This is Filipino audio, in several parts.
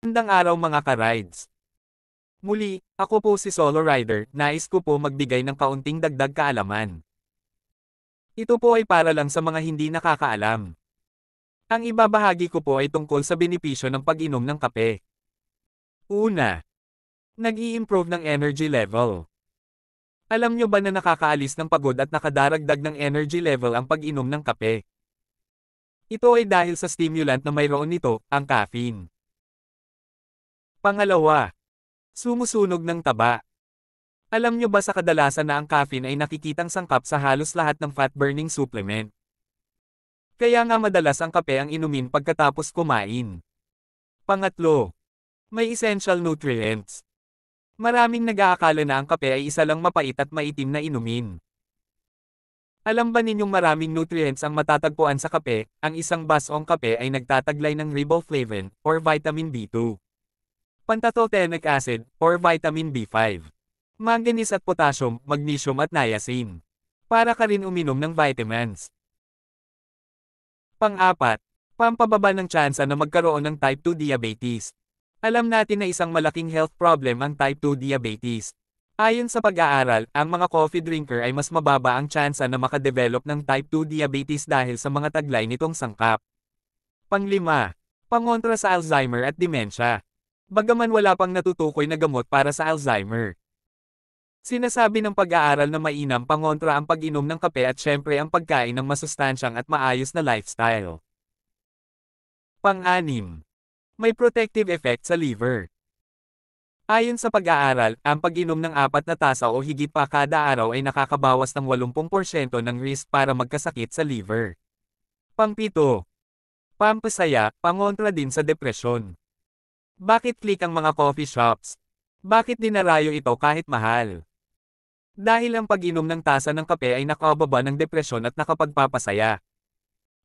Magandang araw mga ka-rides. Muli, ako po si Solo Rider, nais ko po magbigay ng kaunting dagdag kaalaman. Ito po ay para lang sa mga hindi nakakaalam. Ang ibabahagi ko po ay tungkol sa benepisyo ng pag-inom ng kape. Una, nag-i-improve ng energy level. Alam nyo ba na nakakaalis ng pagod at nakadaragdag ng energy level ang pag-inom ng kape? Ito ay dahil sa stimulant na mayroon nito, ang caffeine. Pangalawa, sumusunog ng taba. Alam nyo ba sa kadalasan na ang caffeine ay nakikitang sangkap sa halos lahat ng fat-burning supplement? Kaya nga madalas ang kape ang inumin pagkatapos kumain. Pangatlo, may essential nutrients. Maraming nag-aakala na ang kape ay isa lang mapait at maitim na inumin. Alam ba ninyong maraming nutrients ang matatagpuan sa kape? Ang isang basong kape ay nagtataglay ng riboflavin, or vitamin B2. Pantatothenic acid, or vitamin B5. Manganese at potassium, magnesium at niacin. Para ka rin uminom ng vitamins. Pang-apat, pampababa ng tsansa na magkaroon ng type 2 diabetes. Alam natin na isang malaking health problem ang type 2 diabetes. Ayon sa pag-aaral, ang mga coffee drinker ay mas mababa ang tsansa na makadevelop ng type 2 diabetes dahil sa mga taglay nitong sangkap. Panglima, pangontra sa Alzheimer at dementia. Bagaman wala pang natutukoy na gamot para sa Alzheimer. Sinasabi ng pag-aaral na mainam pangontra ang pag-inom ng kape at syempre ang pagkain ng masustansyang at maayos na lifestyle. Pang-anim, may protective effect sa liver. Ayon sa pag-aaral, ang pag-inom ng 4 na tasa o higit pa kada araw ay nakakabawas ng 80% ng risk para magkasakit sa liver. Pang-7, pampasaya, pangontra din sa depresyon. Bakit click ang mga coffee shops? Bakit dinarayo ito kahit mahal? Dahil ang pag-inom ng tasa ng kape ay nakababa ng depresyon at nakapagpapasaya.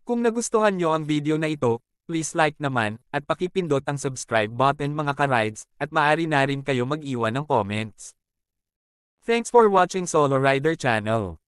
Kung nagustuhan nyo ang video na ito, please like naman, at pakipindot ang subscribe button mga ka-rides, at maaari na rin kayo mag-iwan ng comments. Thanks for watching Solo Rider Channel.